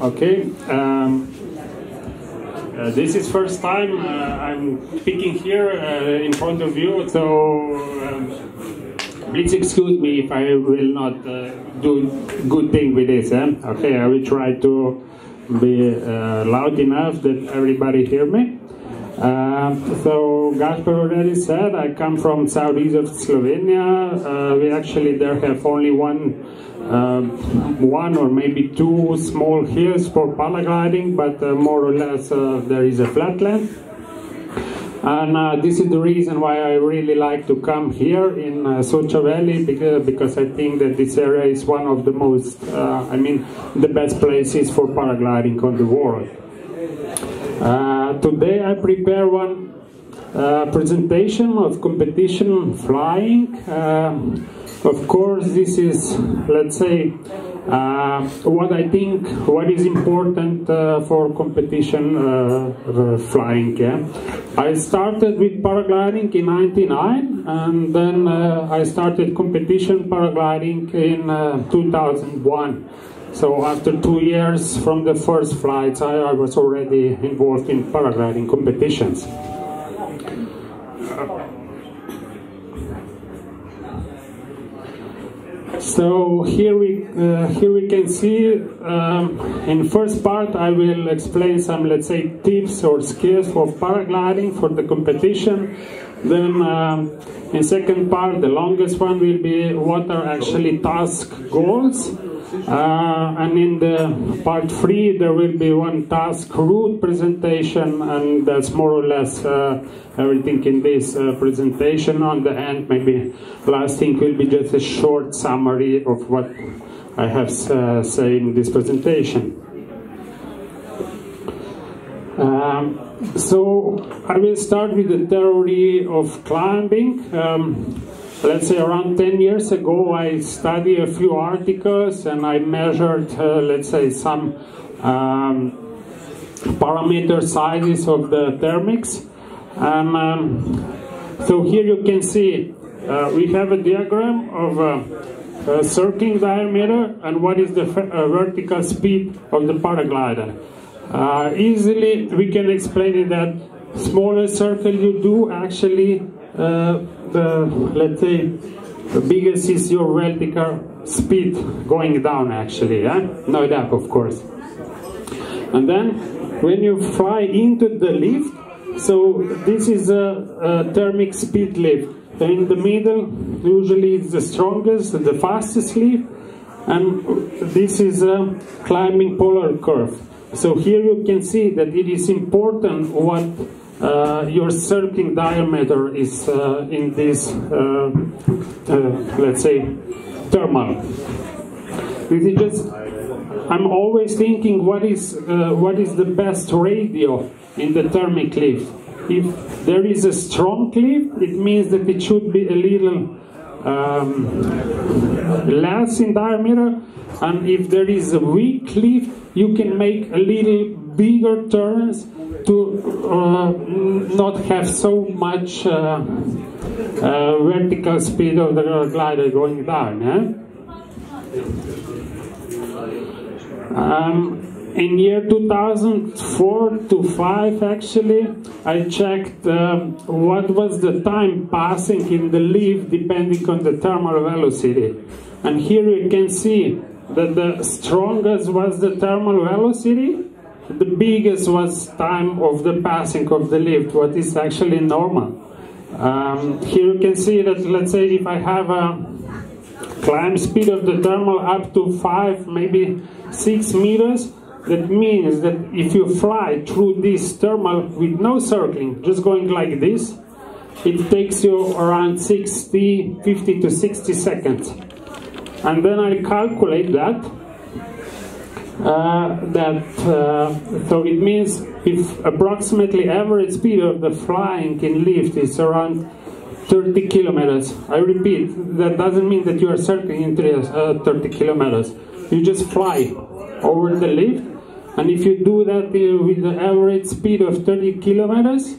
Okay. This is first time I'm speaking here in front of you, so please excuse me if I will not do good thing with this. Okay, I will try to be loud enough that everybody hear me. So Gaspar already said I come from southeast of Slovenia. We actually there have only one or maybe two small hills for paragliding, but more or less there is a flatland. And this is the reason why I really like to come here in Soča Valley, because I think that this area is one of the most, the best places for paragliding on the world. Today I prepare one presentation of competition flying. Of course, this is, let's say, what I think, what is important for competition flying. Yeah? I started with paragliding in '99, and then I started competition paragliding in 2001. So after 2 years from the first flights, I was already involved in paragliding competitions. So here we can see in first part I will explain some, let's say, tips or skills for paragliding for the competition. Then in second part, the longest one will be what are actually task goals. And in the part 3 there will be one task route presentation, and that's more or less everything in this presentation. On the end, maybe last thing will be just a short summary of what I have said in this presentation. So I will start with the theory of climbing. Let's say around 10 years ago I studied a few articles and I measured, let's say, some parameter sizes of the thermics. And so here you can see we have a diagram of a circling diameter and what is the vertical speed of the paraglider. Easily we can explain it that smaller circle you do, actually let's say the biggest is your vertical speed going down, actually, not up, of course. And then when you fly into the lift, so this is a thermic speed lift. In the middle usually it's the strongest, the fastest lift, and this is a climbing polar curve. So here you can see that it is important what your circling diameter is in this, let's say, thermal. This is just, I'm always thinking what is the best ratio in the thermic lift. If there is a strong lift, it means that it should be a little less in diameter, and if there is a weak lift, you can make a little bigger turns to not have so much vertical speed of the glider going down. In year 2004 to 5, actually, I checked what was the time passing in the lift depending on the thermal velocity. And here you can see that the strongest was the thermal velocity, the biggest was time of the passing of the lift, what is actually normal. Here you can see that, let's say, if I have a climb speed of the thermal up to 5, maybe 6 meters, that means that if you fly through this thermal with no circling, just going like this, it takes you around 50 to 60 seconds. And then I calculate that. So it means if approximately average speed of the flying in lift is around 30 kilometers. I repeat, that doesn't mean that you are circling in 30 kilometers. You just fly over the lift, and if you do that with the average speed of 30 kilometers,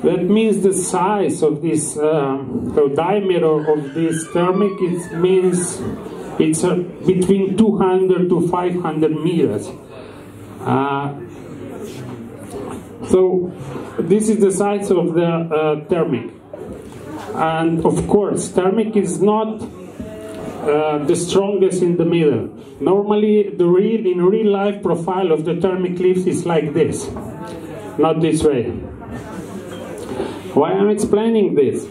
that means the size of this, the diameter of this thermic, it means it's between 200 to 500 meters. So this is the size of the thermic. And of course, thermic is not the strongest in the middle. Normally, in real life profile of the thermic lift is like this, not this way. Why I'm explaining this?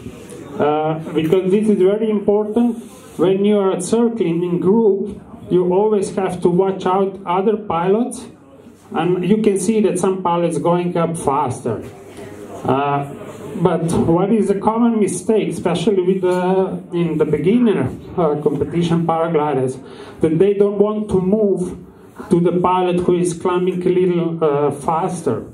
Because this is very important. When you are circling in group, you always have to watch out other pilots, and you can see that some pilots going up faster. But what is a common mistake, especially with in the beginner competition paragliders, that they don't want to move to the pilot who is climbing a little faster.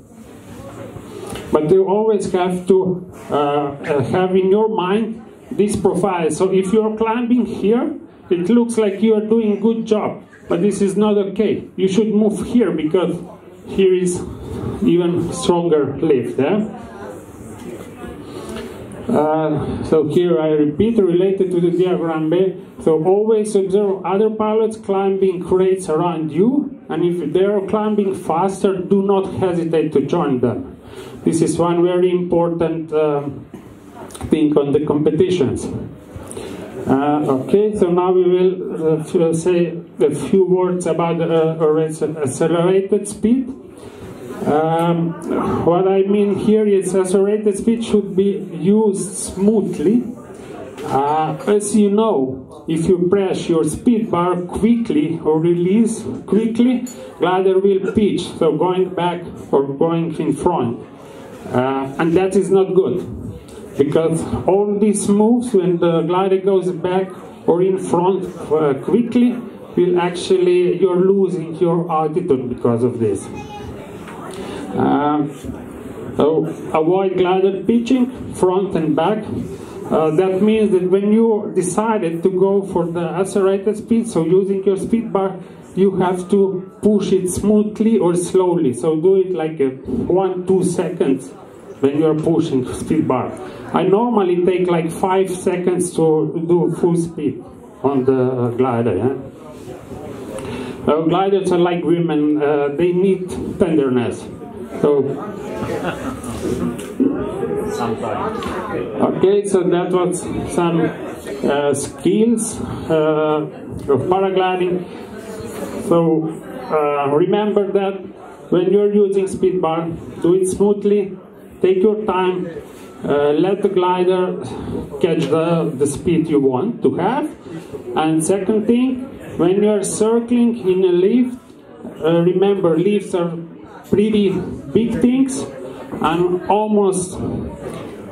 But you always have to have in your mind this profile. So if you're climbing here, it looks like you are doing a good job, but this is not okay. You should move here because here is even stronger lift. So here I repeat, related to the diagram B, so always observe other pilots climbing crates around you, and if they are climbing faster, do not hesitate to join them. This is one very important thing on the competitions. Okay, so now we will say a few words about accelerated speed. What I mean here is accelerated speed should be used smoothly. As you know, if you press your speed bar quickly or release quickly, glider will pitch, so going back or going in front. And that is not good, because all these moves, when the glider goes back or in front quickly, will actually, you're losing your altitude because of this. So avoid glider pitching front and back. That means that when you decided to go for the accelerated speed, so using your speed bar, you have to push it smoothly or slowly. So do it like 1-2 seconds when you are pushing speed bar. I normally take like 5 seconds to do full speed on the glider. Gliders are like women, they need tenderness. So, okay, so that was some skills of paragliding. So remember that when you're using speed bar, do it smoothly, take your time, let the glider catch the speed you want to have. And second thing, when you're circling in a lift, remember lifts are pretty big things, and almost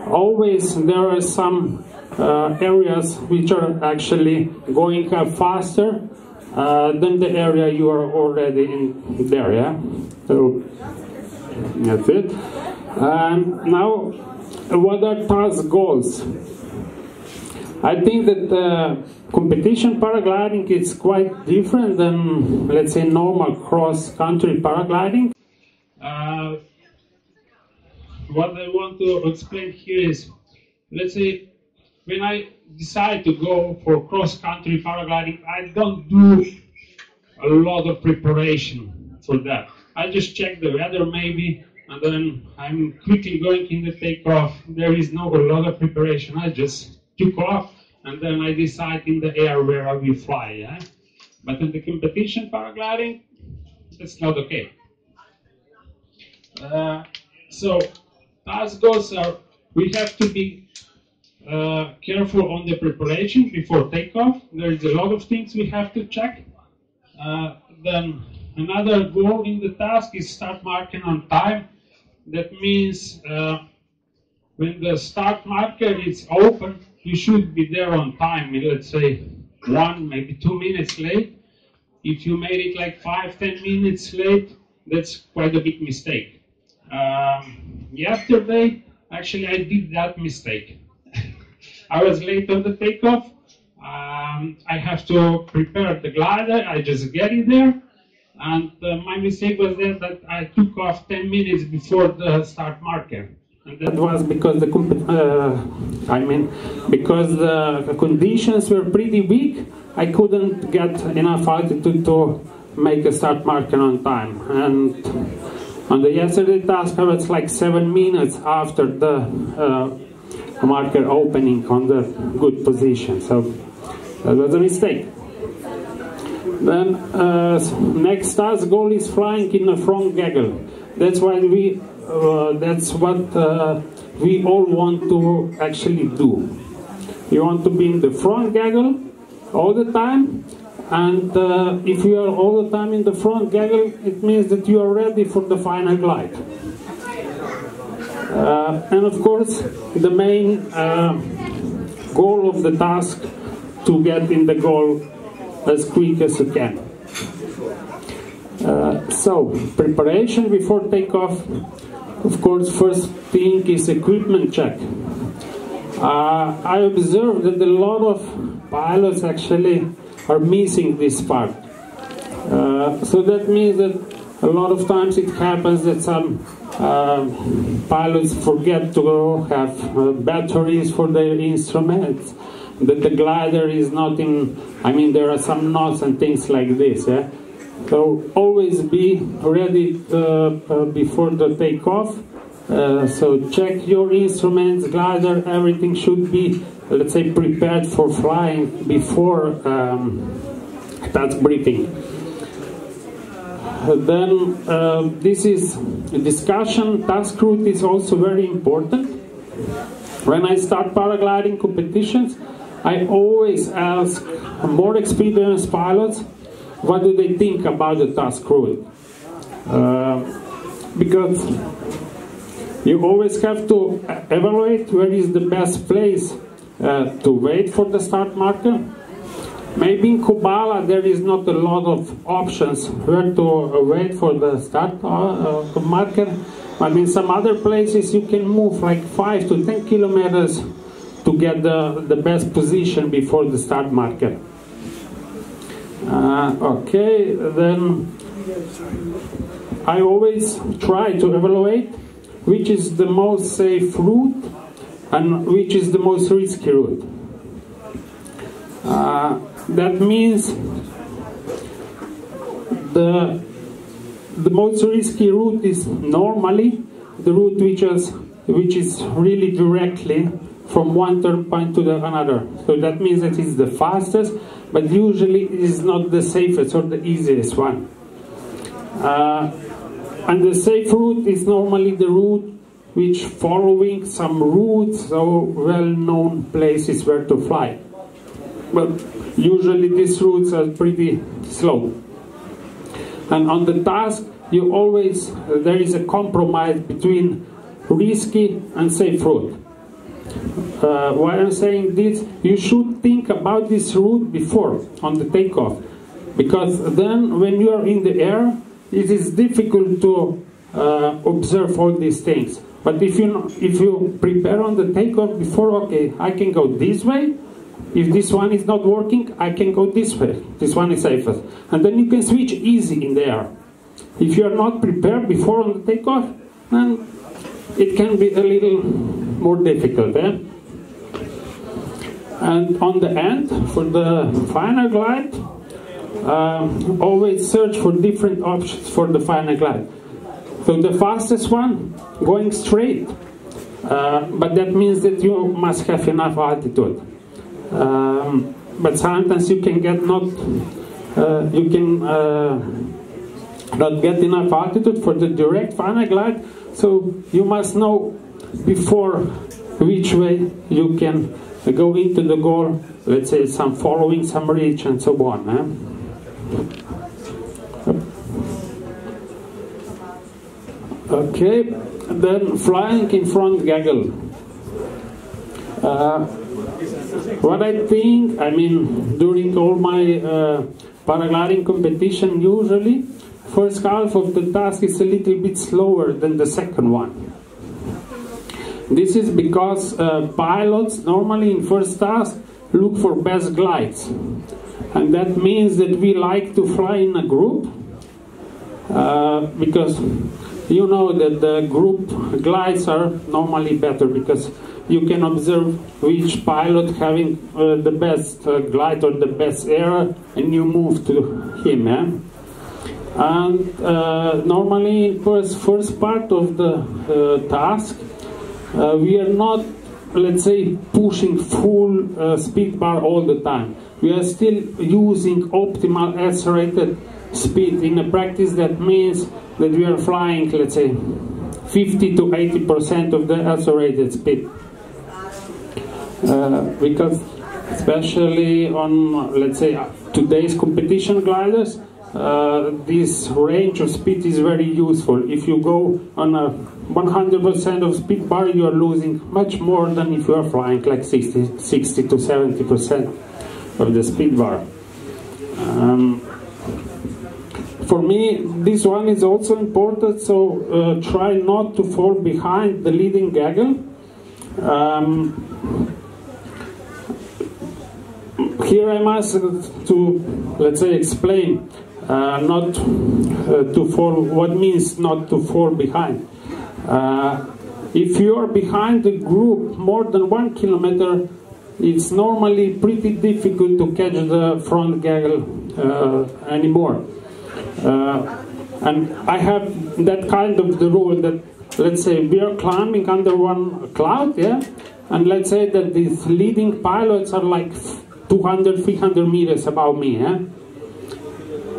always there are some areas which are actually going up faster than the area you are already in there. Yeah, so that's it. Now, what are task goals? I think that competition paragliding is quite different than, let's say, normal cross-country paragliding. What I want to explain here is, let's say, when I decide to go for cross-country paragliding, I don't do a lot of preparation for that. I just check the weather maybe, and then I'm quickly going in the takeoff. There is no a lot of preparation. I just took off, and then I decide in the air where I will fly. Yeah? But in the competition paragliding, that's not okay. So task goals are, we have to be careful on the preparation before takeoff. There is a lot of things we have to check. Then another goal in the task is start marking on time. That means when the start marker is open, you should be there on time. Let's say 1, maybe 2 minutes late. If you made it like 5-10 minutes late, that's quite a big mistake. Yesterday, actually, I did that mistake. I was late on the takeoff. I have to prepare the glider. I just get it there. And my mistake was that I took off 10 minutes before the start marker. And that was because because the conditions were pretty weak, I couldn't get enough altitude to make a start marker on time. And on the yesterday task, I was like 7 minutes after the marker opening on the good position. So that was a mistake. Then next task goal is flying in a front gaggle. That's what we all want to actually do. You want to be in the front gaggle all the time, and if you are all the time in the front gaggle, it means that you are ready for the final glide. And of course, the main goal of the task to get in the goal as quick as you can. So, preparation before takeoff. Of course, first thing is equipment check. I observed that a lot of pilots actually are missing this part. So that means that a lot of times it happens that some pilots forget to have batteries for their instruments, that the glider is not in, I mean there are some knots and things like this. Yeah? So always be ready before the takeoff. So check your instruments, glider, everything should be, let's say, prepared for flying before task briefing. Then this is discussion. Task route is also very important. When I start paragliding competitions, I always ask more experienced pilots what do they think about the task route. Because you always have to evaluate where is the best place to wait for the start marker. Maybe in Kubala there is not a lot of options where to wait for the start marker. But in some other places you can move like 5 to 10 kilometers to get the best position before the start marker. Okay, then I always try to evaluate which is the most safe route and which is the most risky route. That means the most risky route is normally the route which is really directly from one turn point to another. So that means that it's the fastest, but usually it is not the safest or the easiest one. And the safe route is normally the route which following some routes or well-known places where to fly. But usually these routes are pretty slow. And on the task, there is a compromise between risky and safe route. Why I'm saying this, you should think about this route before on the takeoff, because then when you are in the air, it is difficult to observe all these things. But if you prepare on the takeoff before, okay, I can go this way. If this one is not working, I can go this way. This one is safest. And then you can switch easy in the air. If you are not prepared before on the takeoff, then it can be a little more difficult. Eh? And on the end, for the final glide, always search for different options for the final glide. So the fastest one, going straight, but that means that you must have enough altitude. But sometimes you can not get enough altitude for the direct final glide. So you must know before which way you can go into the goal. Let's say some following, some reach, and so on. Eh? Okay, then flying in front gaggle. What I think, I mean, during all my paragliding competition, usually first half of the task is a little bit slower than the second one. This is because pilots normally in first task look for best glides, and that means that we like to fly in a group because you know that the group glides are normally better because you can observe which pilot having the best glide or the best air, and you move to him. And normally in first part of the task, we are not, let's say, pushing full speed bar all the time. We are still using optimal accelerated speed. In a practice, that means that we are flying, let's say, 50 to 80% of the accelerated speed. Because especially on, let's say, today's competition gliders, this range of speed is very useful. If you go on a 100% of speed bar, you are losing much more than if you are flying like 60 to 70% of the speed bar. For me, this one is also important, so try not to fall behind the leading gaggle. Here I must to, let's say, explain not to fall, what means not to fall behind. If you are behind the group more than 1 kilometer, it's normally pretty difficult to catch the front gaggle anymore. And I have that kind of the rule that, let's say, we are climbing under one cloud, and let's say that these leading pilots are like 200, 300 meters above me,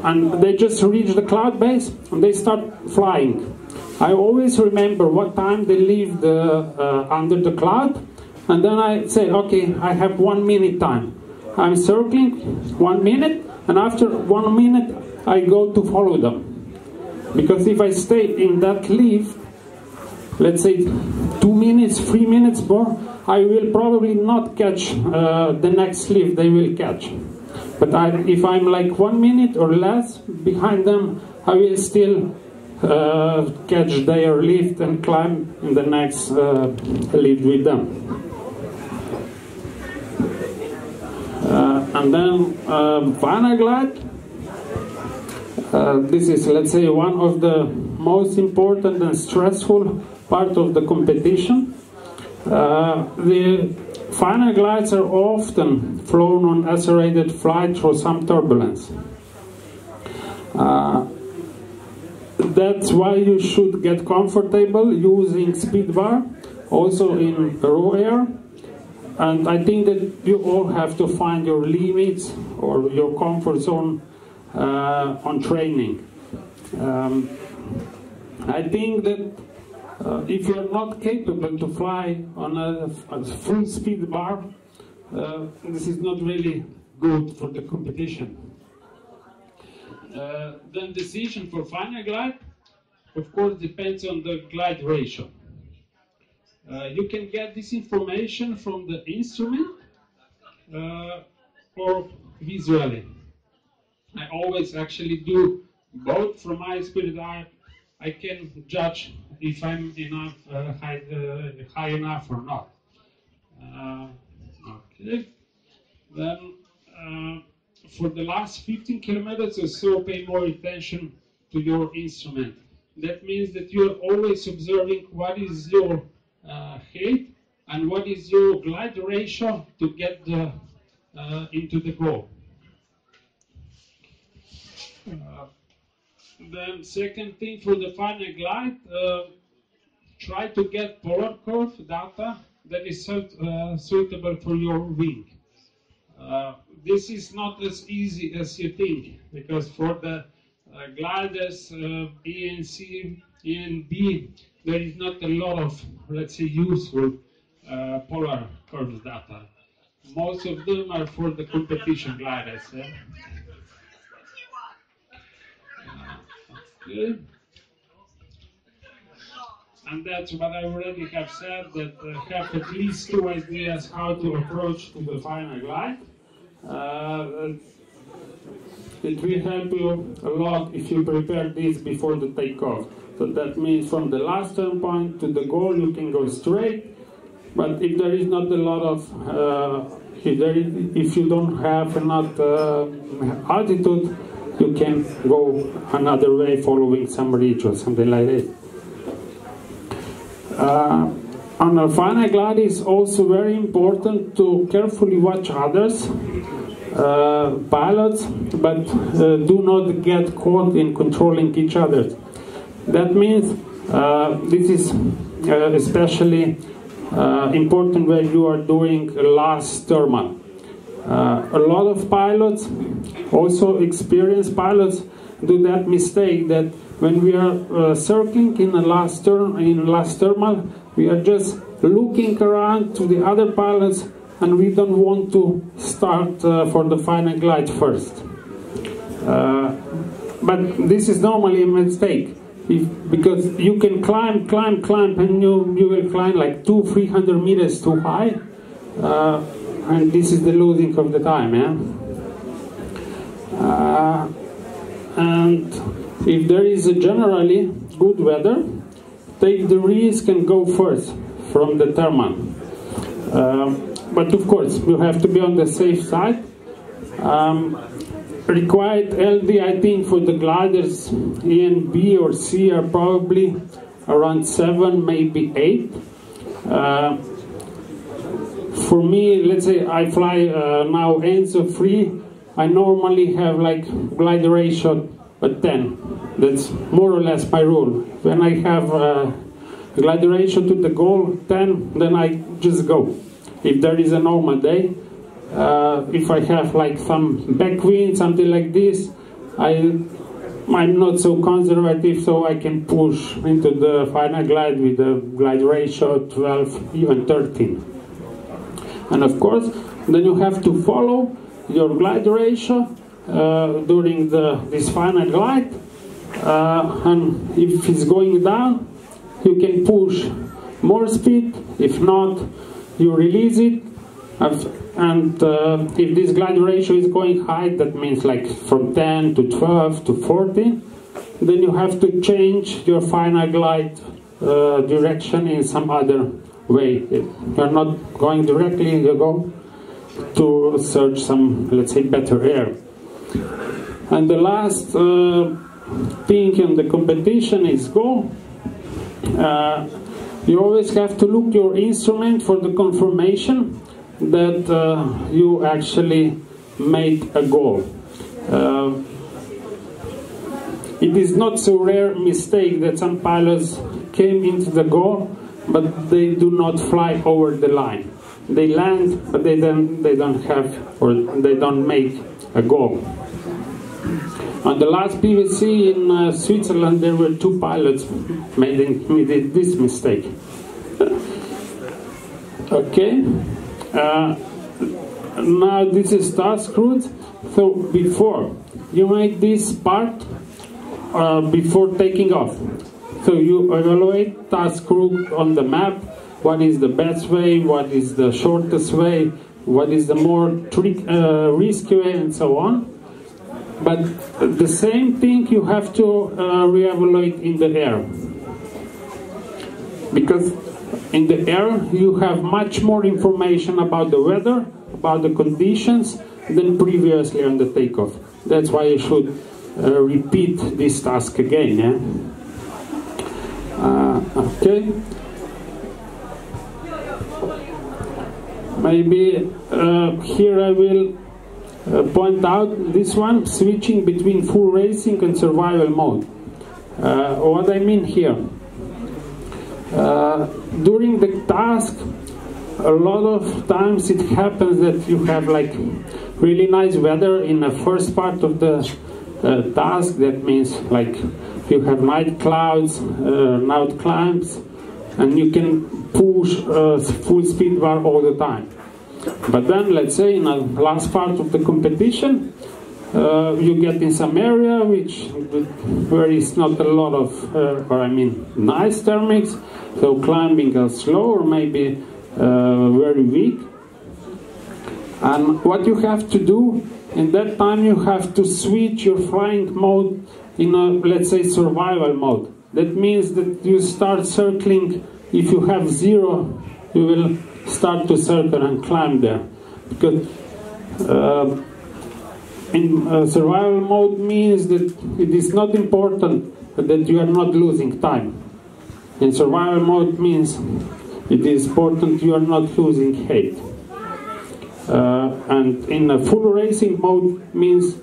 and they just reach the cloud base and they start flying. I always remember what time they leave the under the cloud, and then I say, okay, I have 1 minute time. I'm circling 1 minute, and after 1 minute I go to follow them. Because if I stay in that lift, let's say 2 minutes, 3 minutes more, I will probably not catch the next lift they will catch. But if I'm like 1 minute or less behind them, I will still catch their lift and climb in the next lift with them. And then final glide. This is, let's say, one of the most important and stressful part of the competition. The final glides are often flown on accelerated flight through some turbulence. That's why you should get comfortable using speed bar, also in raw air. And I think that you all have to find your limits or your comfort zone on training. I think that if you're not capable to fly on a full speed bar, this is not really good for the competition. The decision for final glide, of course, depends on the glide ratio. You can get this information from the instrument or visually. I always actually do both. From my experience, I can judge if I'm enough high enough or not. Okay. Then for the last 15 kilometers or so, pay more attention to your instrument. That means that you are always observing what is your height and what is your glide ratio to get into the goal. Then second thing for the final glide, try to get polar curve data that is suitable for your wing. This is not as easy as you think, because for the gliders E and C, E and B, there is not a lot of, let's say, useful polar curve data. Most of them are for the competition gliders. Okay. And that's what I already have said, that have at least 2 ideas how to approach to the final glide. It will help you a lot if you prepare this before the takeoff. So that means from the last turn point to the goal you can go straight, but if there is not a lot of, if you don't have enough altitude, you can go another way following some ridge or something like that. On a final glide, it's also very important to carefully watch others, pilots, but do not get caught in controlling each other. That means this is especially important when you are doing last thermal. A lot of pilots, also experienced pilots, do that mistake that when we are circling in the last thermal, we are just looking around to the other pilots, and we don't want to start for the final glide first. But this is normally a mistake, because you can climb, and you will climb like 200-300 meters too high, and this is the losing of the time. Yeah? And if there is a generally good weather, take the risk and go first from the thermal. But of course, you have to be on the safe side. Required LD, I think, for the gliders E and B or C are probably around 7, maybe 8. For me, let's say I fly now Enzo free, I normally have like glide ratio at 10. That's more or less my rule. When I have glide ratio to the goal 10, then I just go. If there is a normal day, if I have like some backwind, something like this, I'm not so conservative, so I can push into the final glide with the glide ratio 12, even 13. And of course, then you have to follow your glide ratio during this final glide, and if it's going down, you can push more speed. If not, you release it, and if this glide ratio is going high, that means like from 10 to 12 to 14, then you have to change your final glide direction in some other way. You're not going directly, you go to search some, let's say, better air. And the last thing in the competition is go. You always have to look your instrument for the confirmation that you actually made a goal. It is not so rare mistake that some pilots came into the goal, but they do not fly over the line. They land, but they don't have, or they don't make a goal. On the last PVC in Switzerland, there were 2 pilots made this mistake. Okay. Now this is task route. So before you make this part, before taking off, so you evaluate task route on the map. What is the best way? What is the shortest way? What is the more risky way, and so on. But the same thing you have to reevaluate in the air, because in the air you have much more information about the weather, about the conditions, than previously on the takeoff. That's why you should repeat this task again. Yeah? Okay. Maybe here I will point out this one, switching between full racing and survival mode. What I mean here, during the task, a lot of times it happens that you have like really nice weather in the first part of the task. That means like you have night clouds, night climbs, and you can push full speed bar all the time. But then, let's say in the last part of the competition, you get in some area where is not a lot of, nice thermics, so climbing is slow or maybe very weak. And what you have to do in that time, you have to switch your flying mode in a, let's say, survival mode. That means that you start circling. If you have 0, you will start to circle and climb there, because in survival mode means that it is not important that you are not losing time. In survival mode means it is important you are not losing height. And in a full racing mode means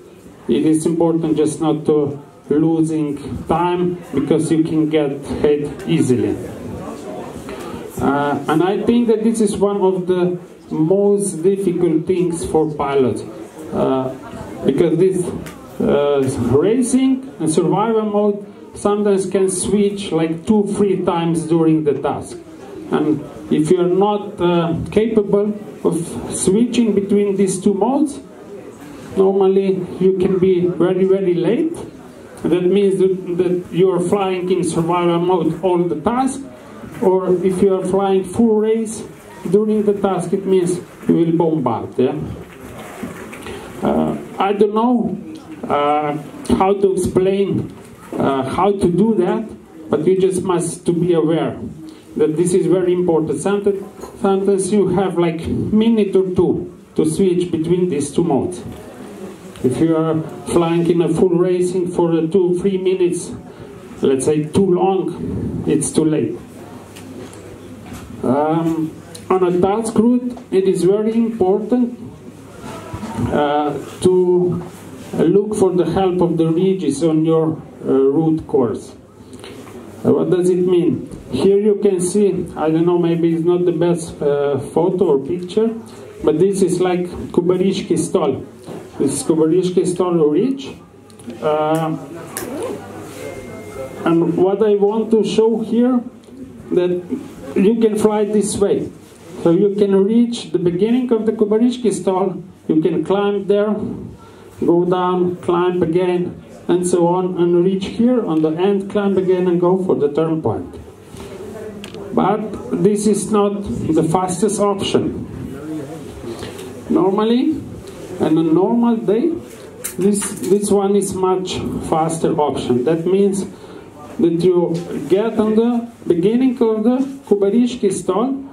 it is important just not to losing time, because you can get height easily. And I think that this is one of the most difficult things for pilots, because this racing and survival mode sometimes can switch like 2-3 times during the task. And if you are not capable of switching between these two modes, normally you can be very, very late. That means that you are flying in survival mode all the task, or if you are flying full race during the task, it means you will bombard. Yeah? I don't know how to explain how to do that, but you just must to be aware that this is very important. Sometimes you have like a minute or two to switch between these two modes. If you are flying in a full racing for 2-3 minutes, let's say too long, it's too late. On a task route, it is very important to look for the help of the ridges on your route course. What does it mean? Here you can see, I don't know, maybe it's not the best photo or picture, but this is like Kubarishki Stol. This is Kubarishki Stol ridge. And what I want to show here, that you can fly this way. So you can reach the beginning of the Kubarishki Stol, you can climb there, go down, climb again, and so on, and reach here on the end, climb again, and go for the turn point. But this is not the fastest option. Normally, on a normal day, this one is much faster option. That means that you get on the beginning of the Kubarishki Stol,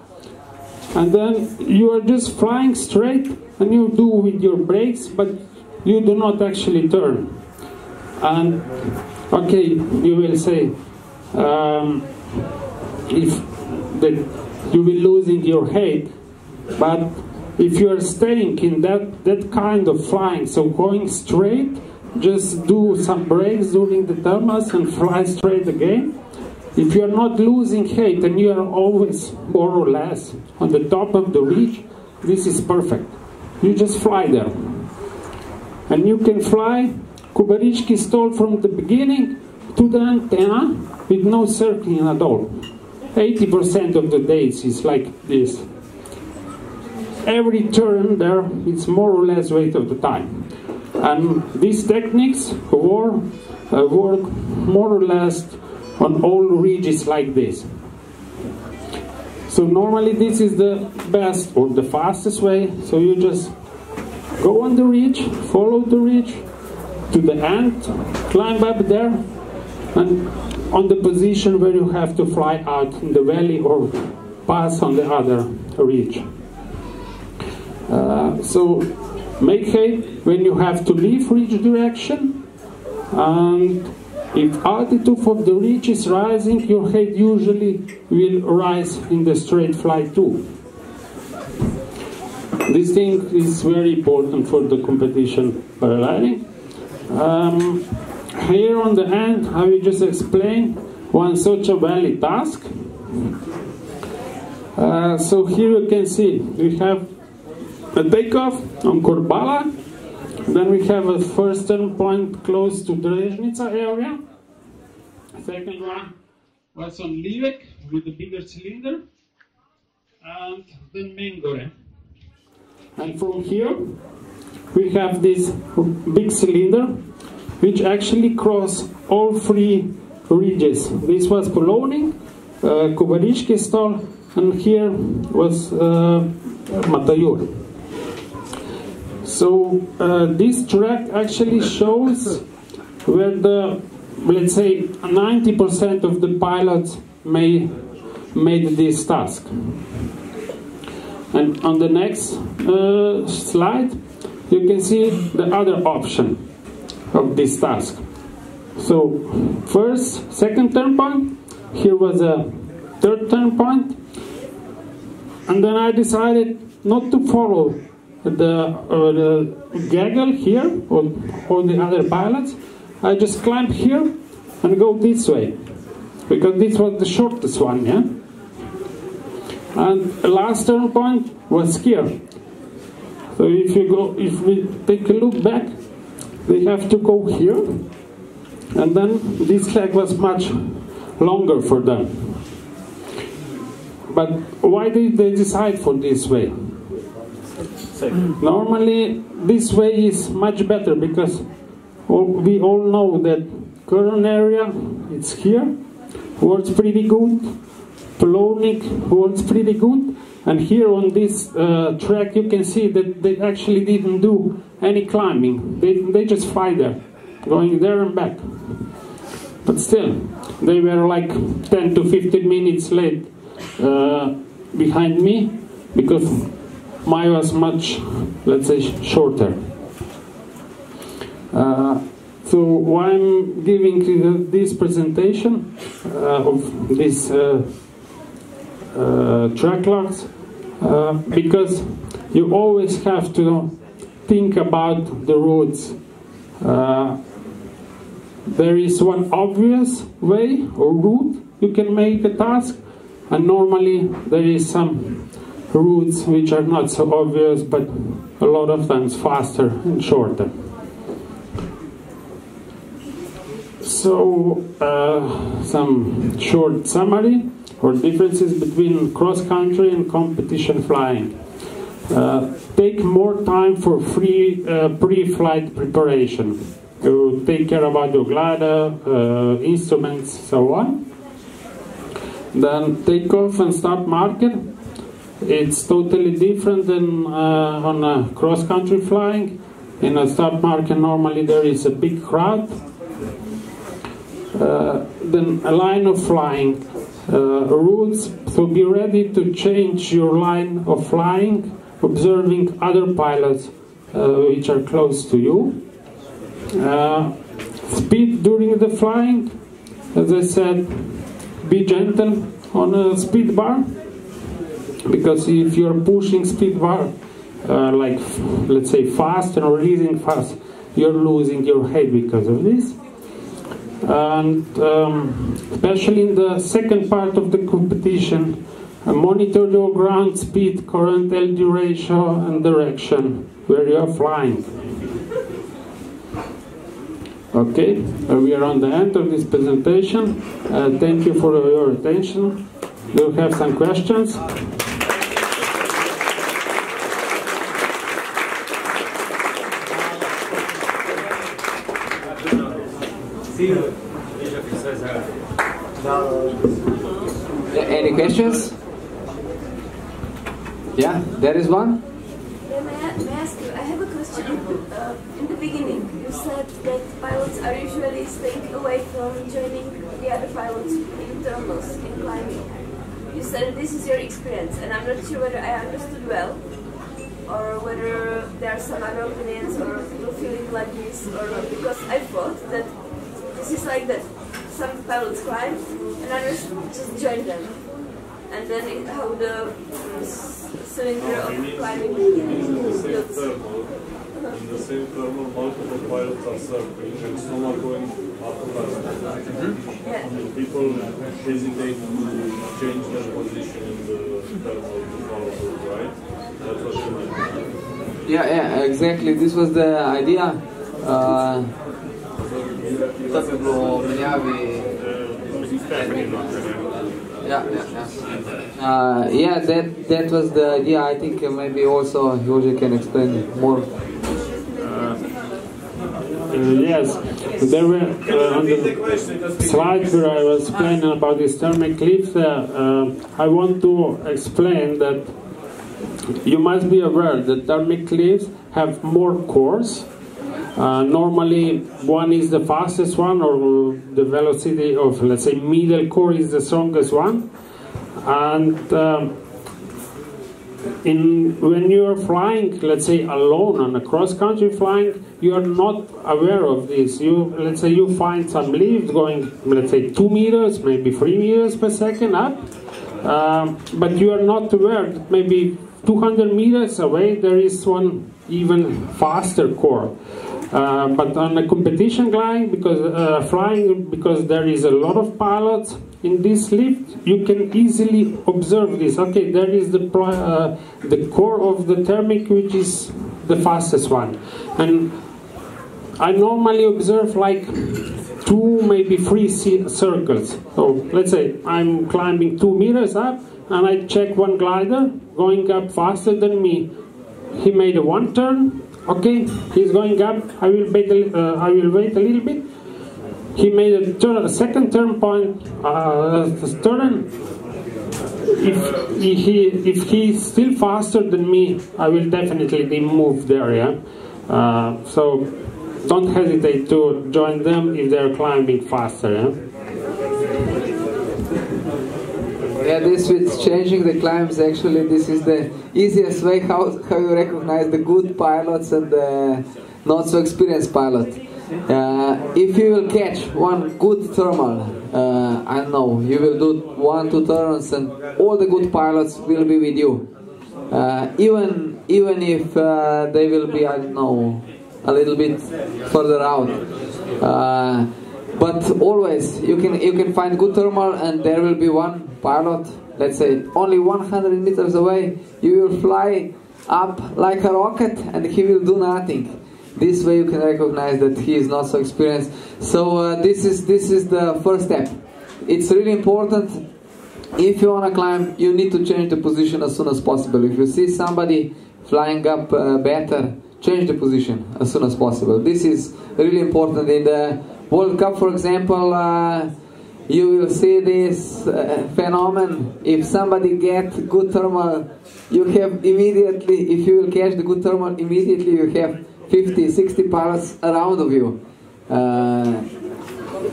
and then you are just flying straight, and you do with your brakes, but you do not actually turn. And okay, you will say if that you will losing your height, but if you are staying in that kind of flying, so going straight, just do some brakes during the thermals and fly straight again. If you are not losing height and you are always more or less on the top of the ridge, this is perfect. You just fly there. And you can fly Kubarishki Stol from the beginning to the antenna with no circling at all. 80% of the days is like this. Every turn there is more or less rate of the time. And these techniques work more or less on all ridges like this. So normally this is the best or the fastest way. So you just go on the ridge, follow the ridge to the end, climb up there, and on the position where you have to fly out in the valley or pass on the other ridge. So make height when you have to leave ridge direction, and if altitude of the ridge is rising, your height usually will rise in the straight flight too. This thing is very important for the competition paragliding. Here on the end, I will just explain one such a valley task. So here you can see we have a takeoff on Kurbala, then we have a first turn point close to Drezhnica area. Second one was on Livek with the bigger cylinder, and then Mengore. And from here we have this big cylinder which actually cross all three ridges. This was Poloning, Kubarishki Stol, and here was Matayur. So this track actually shows where the, let's say, 90% of the pilots made this task. And on the next slide, you can see the other option of this task. So first, second turn point, here was a third turn point, And then I decided not to follow the gaggle here or all the other pilots. I just climb here and go this way, because this was the shortest one, yeah? And the last turn point was here. So if we take a look back, they have to go here, and then this leg was much longer for them. But why did they decide for this way? Normally, this way is much better, because we all know that current area, it's here, works pretty good. Polonic works pretty good. And here on this track, you can see that they actually didn't do any climbing. They just fly there, going there and back. But still, they were like 10 to 15 minutes late behind me, because mine was much, let's say, shorter. So why I'm giving this presentation of this track logs, because you always have to think about the routes. There is one obvious way or route you can make a task, and normally there is some routes which are not so obvious, but a lot of times faster and shorter. So some short summary or differences between cross-country and competition flying. Take more time for pre-flight preparation. You take care about your glider, instruments, so on. Then takeoff and start marker. It's totally different than on a cross-country flying. In a start marker, normally there is a big crowd. Then a line of flying rules, so be ready to change your line of flying, observing other pilots which are close to you. Speed during the flying, as I said, be gentle on a speed bar, because if you're pushing speed bar like, let's say, fast and releasing fast, you're losing your head because of this. And especially in the second part of the competition, monitor your ground speed, current LD ratio and direction where you are flying. Okay, we are on the end of this presentation. Thank you for your attention. Do you have some questions? Any questions? Yeah, there is one. Yeah, may I ask you? I have a question. In the beginning, you said that pilots are usually staying away from joining the other pilots in thermals, in climbing. You said this is your experience, and I'm not sure whether I understood well, or whether there are some other opinions or people feeling like this or not. Because I thought that this is like that. Some pilots climb, and others just join them. And then how the cylinder of climbing looks. In the same thermal, multiple pilots are circling, and some are going up and down. Yeah. People hesitate to change their position in the thermal to follow the right. That's what you meant. Yeah, exactly. This was the idea. Yeah, that was the idea. I think maybe also Jože can explain more. Yes, there were on the slide where I was explaining about these thermic cliffs. I want to explain that you must be aware that thermic cliffs have more cores. Normally, one is the fastest one, or the velocity of, let's say, middle core is the strongest one. And when you are flying, let's say, alone on a cross-country flying, you are not aware of this. Let's say you find some lift going, let's say, 2 meters, maybe 3 meters per second up, but you are not aware that maybe 200 meters away there is one even faster core. But on a competition flying, because there is a lot of pilots in this lift, you can easily observe this. Okay, there is the core of the thermic, which is the fastest one, and I normally observe like 2, maybe 3 circles. So let's say I'm climbing 2 meters up, and I check one glider going up faster than me. He made a 1 turn. Okay, he's going up. I will wait a little bit. He made a second turn point. Turn. If he's still faster than me, I will definitely move there. Yeah. So don't hesitate to join them if they're climbing faster. Yeah. Yeah, this with changing the climbs, actually this is the easiest way how you recognize the good pilots and the not so experienced pilot. If you will catch one good thermal, I don't know, you will do 1-2 turns and all the good pilots will be with you. Even if they will be, I don't know, a little bit further out. But always you can find good thermal, and there will be one pilot, let's say only 100 meters away. You will fly up like a rocket and he will do nothing. This way you can recognize that he is not so experienced. So this is the first step. It's really important. If you want to climb, you need to change the position as soon as possible. If you see somebody flying up better, change the position as soon as possible. This is really important. In the World Cup, for example, you will see this phenomenon. If somebody gets good thermal, you have immediately, if you will catch the good thermal, immediately you have 50, 60 pilots around of you.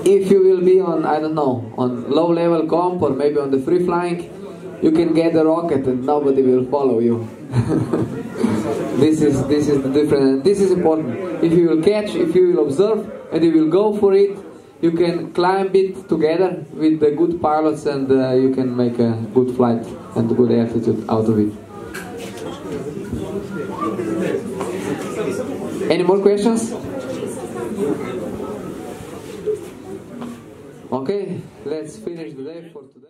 If you will be on, I don't know, on low level comp or maybe on the free flying, you can get the rocket and nobody will follow you. This is the difference. This is important. If you will catch, if you will observe, and you will go for it, you can climb it together with the good pilots, and you can make a good flight and a good altitude out of it. Any more questions? Okay, let's finish the day for today.